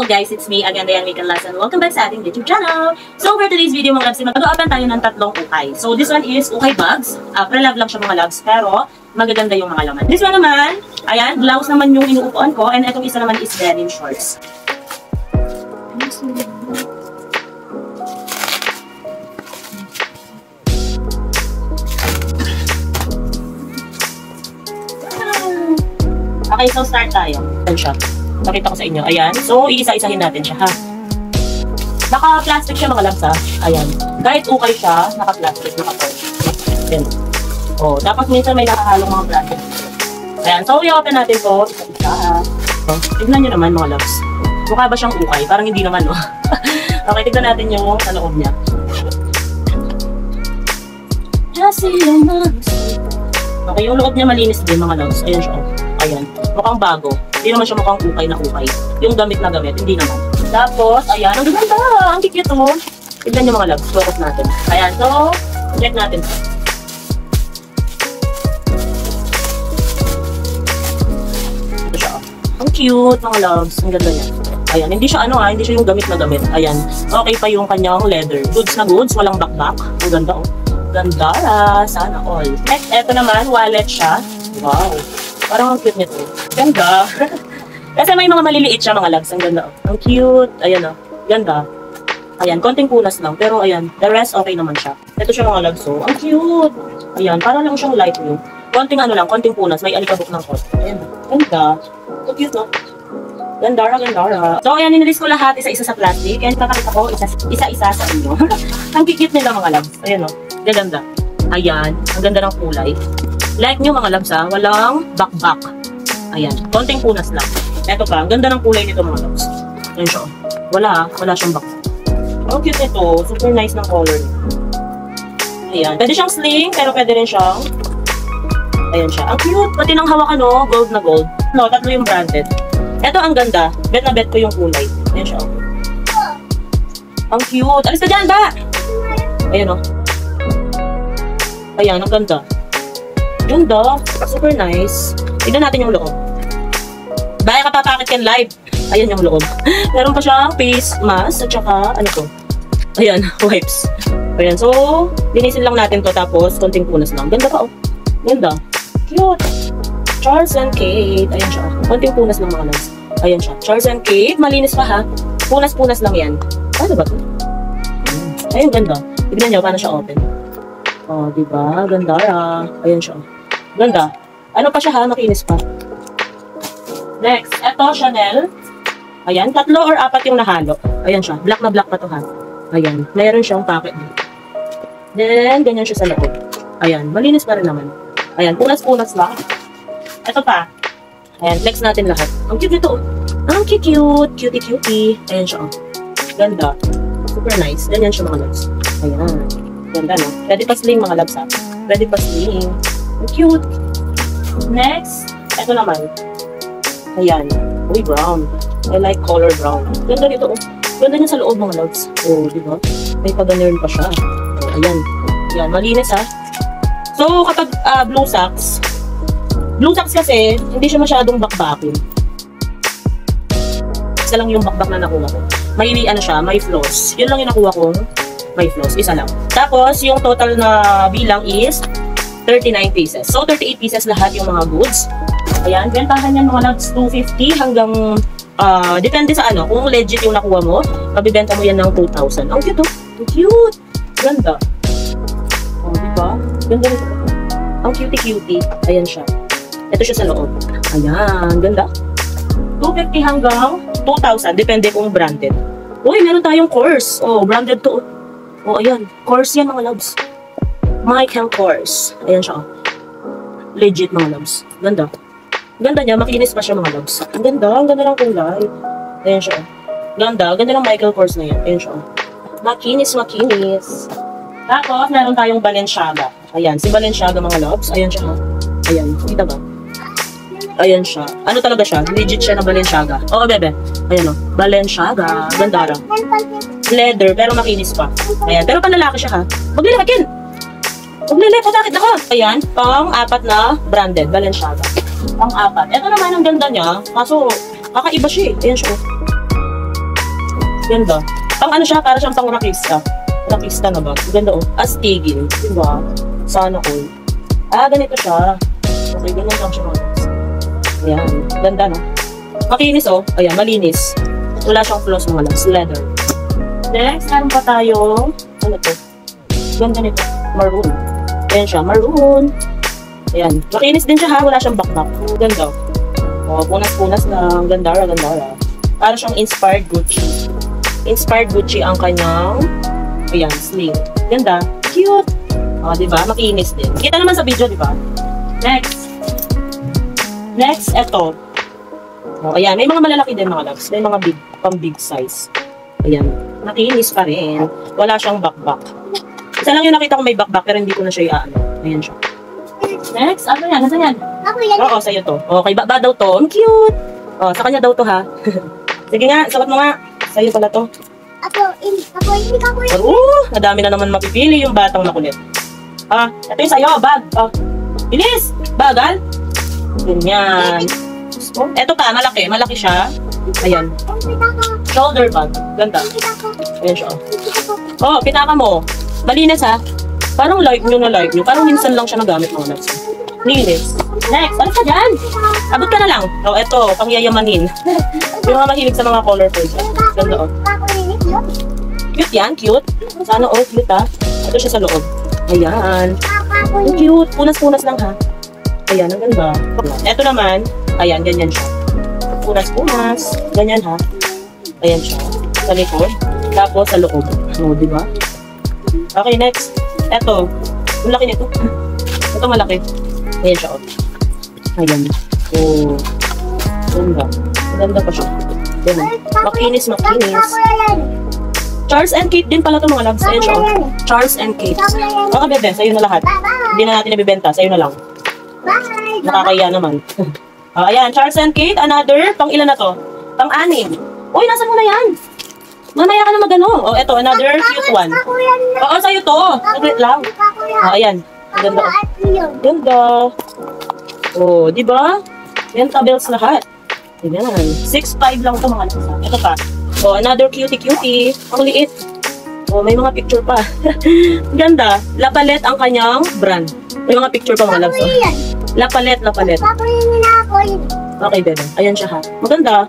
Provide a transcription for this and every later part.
guys, it's me again, Dayan Weekend Lesson. Welcome back sa ating YouTube channel. So for today's video mga loves, mag-open tayo ng tatlong ukay. So this one is ukay bags. Pre-love lang siya mga loves, pero magaganda yung mga laman. This one naman, ayan, blouse naman yung inuupuan ko, and itong isa naman is denim shorts. Okay, so start tayo. Ayan siya. Nakita ko sa inyo. Ayan. So, iisa-isahin natin siya, ha? Naka-plastic siya, mga loves, ha? Ayan. Kahit ukay siya, naka-plastic, naka-plastic. Ayan. O, tapos minsan may nakahalong mga plastic. Ayan. So, i-open natin to. Isa-isa, ha? So, tignan nyo naman, mga loves. Mukha ba siyang ukay? Parang hindi naman, no? Okay, tignan natin yung sa loob niya. Okay, yung loob niya malinis din, mga loves. Ayan siya, ayan. Mukhang bago. Hindi naman siya mukhang ukay na ukay. Yung gamit na gamit, hindi naman. Tapos, ayan. Ang ganda! Ang cute ito. Tignan nyo mga loves. Focus natin. Ayan. So, check natin. Ito siya. Ang cute mga loves. Ang ganda niya. Ayan. Hindi siya ano hindi siya yung gamit na gamit. Ayan. Okay pa yung kanyang leather. Goods na goods. Walang back-back. Ang ganda Ganda. Sana all. Next, eto naman. Wallet siya. Wow. Parang ang cute nito. Ganda. Kasi may mga maliliit siya mga loves. Ang ganda. Ang cute. Ayan Ganda. Ayan. Konting punas lang. Pero ayan. The rest okay naman siya. Ito siya mga loves. So, ang cute. Ayan. Parang lang siyang light blue. Konting konting punas. May alikabok ng kot. Ayan. Ganda. So cute, no? Gandara. So, ayan. Ninilis ko lahat isa-isa sa plastic. And kakakita ko isa-isa sa inyo. Ang cute nila mga loves. Ayan, no? Ganda. Ayan. Ang ganda ng kulay. Like nyo mga loves, walang back-back. Ayan, konting punas lang. Eto pa, ang ganda ng kulay nito mga loves. Ayan siya. Wala siyang back. Ang cute nito, super nice ng color. Ayan, pwede siyang sling, pero pwede rin siyang ayan siya. Ang cute, pati nang hawakan gold na gold. No, tatlo yung branded. Eto ang ganda, bet na bet ko yung kulay. Ayan siya. Ang cute. Alis ka dyan, ba? Ayan Ayan, ang ganda. Ganda. Super nice. Tignan natin yung loob. Baya kapapakit yan live. Ayan yung loob. Meron pa siyang face mask at saka ano to. Ayan, wipes. Ayan, so linisin lang natin to tapos konting punas lang. Ganda pa Ganda. Cute. Charles and Kate. Ayan siya. Konting punas lang mga loves. Ayan siya. Charles and Kate. Malinis pa ha. Punas-punas lang yan. Ano ba to? Ayan, ganda. Tignan nyo paano siya open. Oh, diba? Ganda. Ayan siya. Ganda. Ano pa siya ha? Makinis pa. Next. Ito, Chanel. Ayan. 3 or 4 yung nahalo. Ayan siya. Black na black pa to ha. Ayan. Mayroon siyang packet. Then, ganyan siya sa loob. Ayan. Malinis pa rin naman. Ayan. Punas-punas lang. Ito pa. Ayan. Flex natin lahat. Ang cute nito. Ang cute. Cutie. Ayan siya. Ganda. Super nice. Ganyan siya mga loves. Ayan. Ganda no? Pwede pa sling mga loves ha. Pwede pa sling. Ang cute. Next. Ito naman. Ayan. Uy, brown. I like color brown. Ganda nito Ganda niya sa loob mga loves. Oh, diba? May pag-ganern pa siya. Oh, ayan. Ayan. Malinis ha. So, kapag blue socks kasi, hindi siya masyadong back-backing. Isa lang yung back-back na nakuha ko. May may floss. Yun lang yung nakuha kong may floss. Isa lang. Tapos, yung total na bilang is 39 pieces. So, 38 pieces lahat yung mga goods. Ayan, bentahan yan mga loves 250 hanggang, depende sa kung legit yung nakuha mo, mabibenta mo yan ng 2,000. Ang cute Ang cute! Ganda. Oh, diba? Ganda nito. Ang cutie. Ayan siya. Ito siya sa loob. Ayan, ganda. 250 hanggang 2,000, depende kung branded. Uy, meron tayong course. Oh, branded to. Oh, ayan. Course yan mga loves. Michael Kors. Ayan siya. Legit mga loves. Ganda. Ganda niya. Makinis pa siya mga loves. Ang ganda. Ang ganda ng kulay. Ayan siya. Ganda. Ganda ng Michael Kors na yan. Ayan siya. Makinis. Tapos, meron tayong Balenciaga. Ayan. Si Balenciaga mga loves. Ayan siya. Ayan. Kita ba? Ayan siya. Ano talaga siya? Legit siya na Balenciaga. Oo, bebe. Ayan Balenciaga. Ganda. Leather. Pero makinis pa. Ayan. Pero panlalaki siya ha. Maglilihakin. Bakit ako? Ayan, pang-4 na branded, Balenciaga. Pang-4. Ito naman ang ganda niya, kaso kakaiba siya eh. Ayan siya. Ganda. Pang ano siya, para siyang pang rakista. Rakista na ba? Ganda oh. Astigil. Diba? Sana all. Ah, ganito siya. Okay, ganyan lang siya mga loves. Ayan. Ganda no? Makinis oh. Ayan, malinis. Wala siyang flaws mga loves. Leather. Next, meron pa tayo. Ano to? Ganda nito. Maroon. Ayan siya. Maroon. Ayan. Makinis din siya ha. Wala siyang backpack. Ganda. Oh, punas-punas lang. Gandara, gandara. Para siyang inspired Gucci. Inspired Gucci ang kanyang ayan, sling. Ganda. Cute. Oh, diba? Makinis din. Kita naman sa video, diba? Next. Next, eto. Oh, ayan. May mga malalaki din mga loves. May mga big, pang big size. Ayan. Makinis pa rin. Wala siyang backpack. Isa lang yung nakita ko may backpack pero hindi ko na siya iaano. Ayan siya. Next, ano yan? Nasaan yan? Ako yan. Oo, sa'yo to. Okay, ba daw to? Ang cute! Oh, sa kanya daw to ha. Sige nga, sukat mo nga. Sa'yo pala to. Hindi ka ko yan. Nadami na naman mapipili yung batang makulit. Ah, ito yung sa'yo, bag. Oh, bilis! Bagal. Ganyan. Oh, ito pa, malaki. Malaki siya. Ayan. Shoulder bag. Ganda. Ayan siya. Oh, pinaka mo. Malinis ha. Parang like nyo na like nyo. Parang minsan lang siya nagamit mga nuts. Linis. Next, ano ka dyan? Abot ka na lang. Oh, eto, pangyayamanin. Yung mga mahilig sa mga colorful. Ganda oh. Cute yan, cute. Sana oh, cute ha. Ito siya sa loob. Ayan. Ang cute. Punas-punas lang ha. Ayan, ang ganda. Eto naman, ayan, ganyan siya. Punas-punas. Ganyan ha. Ayan siya. Sa likod. Tapos sa loob. Oh, diba? Okay, next. Eto. Ang laki nito. Ito malaki. Ayan siya. Ayan. Oh. Ganda. Ganda pa siya. Ganun. Makinis, makinis. Charles and Kate din pala ito mga loves. Ayan siya. Charles and Kate. Okay, bebe. Sa'yo na lahat. Hindi na natin nabibenta. Sa'yo na lang. Nakakaya naman. Ayan. Charles and Kate. Another. Pang ilan na to? Pang 6. Uy, nasan mo na yan? Mamaya ka na magano. Oh, eto, another cute one. Oo, sa'yo to. Saglit lang. Ayan. Ang ganda. Ganda. Oh, di ba? Yan, tabels lahat. Ayan. 6'5" lang ito mga nasa. Ito pa. Oh, another cutie. Ang liit. Oh, may mga picture pa. Ganda. La Palette ang kanyang brand. May mga picture pa mga loves. La Palette. Okay, bebe. Ayan siya ha. Maganda.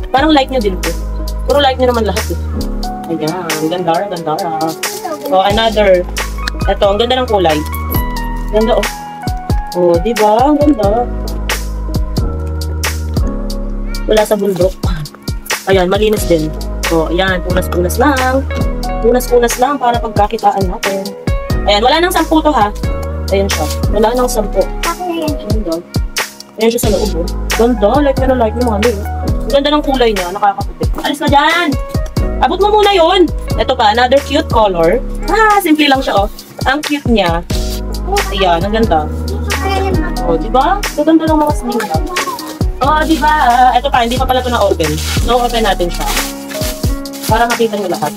Parang like nyo din po. Puro like nyo naman lahat eh. Ayan, gandara. Oh, another. Ito, ang ganda ng kulay. Ganda oh. Oh, diba? Ang ganda. Wala sa bundok. Ayan, malinis din. Oh, ayan, punas-punas lang. Punas-punas lang para pagkakitaan natin. Ayan, wala nang 10 to ha. Ayan siya. Wala nang 10. Ganda. Ayan siya sa loob oh. Ganda, like nyo mga nyo. Ang ganda ng kulay niya, nakakaputi. Alis ka dyan! Abot mo muna yun! Ito pa, another cute color. Ah, simple lang siya, oh. Ang cute niya. Ayan, ang ganda. Oh, diba? Gaganda ng mga sling lang. Oh, diba? Ito pa, hindi pa pala ito na-open. No-open natin siya. Para makita nyo lahat.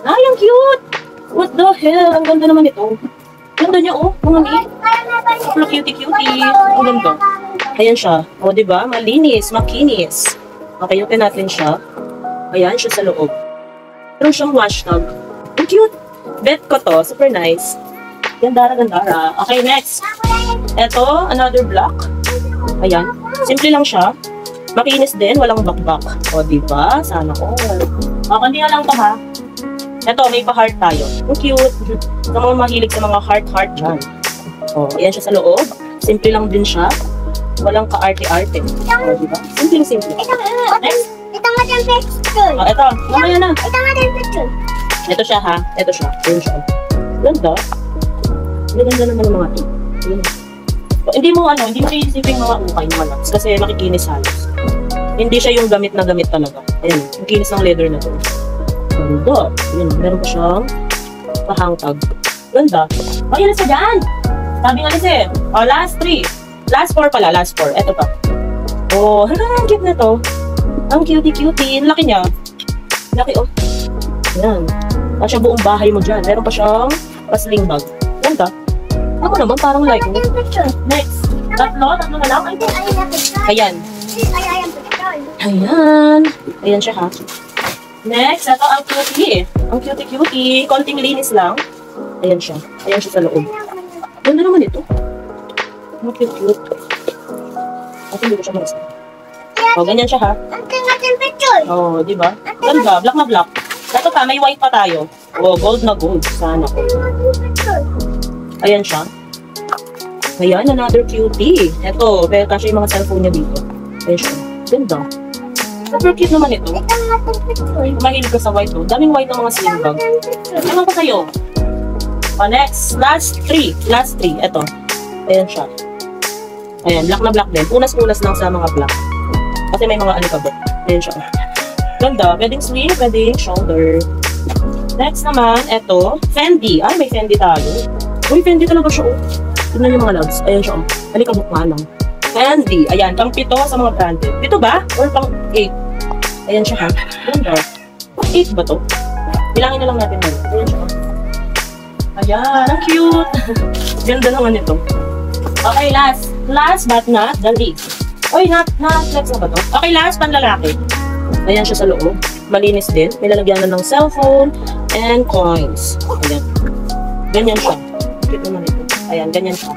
Ay, ang cute! What the hell? Ang ganda naman ito. Ganda niya, oh. Mga meat. Kapla cutie. Ang ganda. Ayan siya. O, diba? Malinis, makinis. Okay, open natin siya. Ayan siya sa loob. Meron siyang wash tub. Ang cute. Bet ko to. Super nice. Gandara. Okay, next. Ito, another block. Ayan. Simple lang siya. Makinis din. Walang bakbak. O, diba? Sana all. O, kundi na lang to ha. Ito, may pa-heart tayo. Ang cute. Sa mga mahilig sa mga heart dyan. O, ayan siya sa loob. Simple lang din siya. Walang ka-arte-arte. O, diba? Simple. Next. Ito nga yung picture. O, ito. Mamaya na. Ito nga yung picture. Ito siya ha. Ito siya. Ayan siya. Ganda. Ganda naman ng mga ito. Hindi mo iisipin mga ukay mga loves. Kasi makikinis halos. Hindi siya yung gamit na gamit talaga. Ayan. Yung kinis ng leather na to. Ganda. Ayan. Meron pa siyang pahangtag. Ganda. O, yun na sa dyan. Sabi nga kasi. O, last 3. Last 4 pala, last 4. Eto pa. Oh, ang cute na to. Ang cutie. Ang laki niya. Laki, oh. Yan. At siya buong bahay mo dyan. Meron pa siyang sling bag. Ganda. Ako naman, parang like mo. Next. Tatlo na lang. Ayan. Ayan siya ha. Next, ito ang cutie. Ang cutie-cutie. Konting linis lang. Ayan siya. Ayan siya sa loob. Ganda naman ito. Ang cute-cute. At hindi ko siya malas. O, ganyan siya ha. Ang temperature. O, di ba? Ganda. Black na black. Ito pa, may white pa tayo. O, gold na gold. Sana ko. Ayan siya. Ayan, another cutie. Ito, kasi yung mga cellphone niya dito. Ayan siya. Ganda. Super cute naman ito. Mahilig ka sa white to. Daming white ng mga sling bag. Ewan ko sa'yo. Next. Last three. Ito. Ayan siya. Ayan. Black na black din. Unas-unas lang sa mga black. Kasi may mga alikabot. Ayan siya. Ganda. Pwedeng sleeve. Pwedeng shoulder. Next naman. Ito. Fendi. Ay, may Fendi tayo. Uy, Fendi talaga siya. Tignan yung mga loves. Ayan siya. Alikabot nga lang. Fendi. Ayan, pang 7 sa mga branded. Dito ba? Or pang 8? Ayan siya ha. Ganda. Pang 8 ba to? Bilangin na lang natin mo. Ayan siya ha. Ayan, ang cute. Ganda naman ito. Okay, last but not the least. Uy, na-flex na ba to? Okay, last, panlalaki. Ayan siya sa loob. Malinis din. May lalagyan na ng cellphone and coins. Ayan. Ganyan siya. Cute naman ito. Ayan, ganyan siya.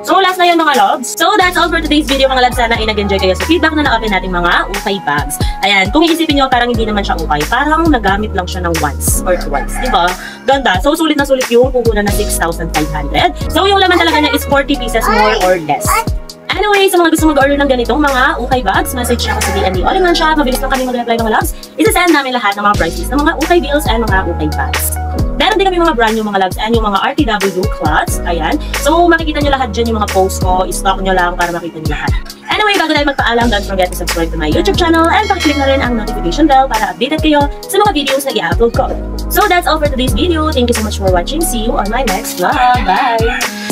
So, last na yun mga loves. So, that's all for today's video mga loves. Sana ay nag-enjoy kayo sa feedback na na-open nating mga ukay bags. Ayan, kung iisipin nyo, parang hindi naman siya ukay. Parang nagamit lang siya ng once or twice. Diba? Ganda. So, sulit na sulit yung puhunan na 6,500. So, yung laman talaga niya is 40 pieces more or less. Anyway, sa mga gusto mag-order ng ganitong mga ukay bags, message na ako sa DND All-in-One Shop. Mabilis lang kami mag-reply mga loves. Isa-send namin lahat ng mga prices ng mga ukay bills and mga ukay bags. Meron din kami mga brand new mga loves and yung mga RTW cloths. Ayan. So, makikita nyo lahat dyan yung mga posts ko. I-stock nyo lang para makita nyo lahat. Anyway, bago tayo magpaalam, don't forget to subscribe to my YouTube channel and pakiclick na rin ang notification bell para updated kayo sa mga videos na i-upload ko. So, that's all for today's video. Thank you so much for watching. See you on my next vlog. Bye!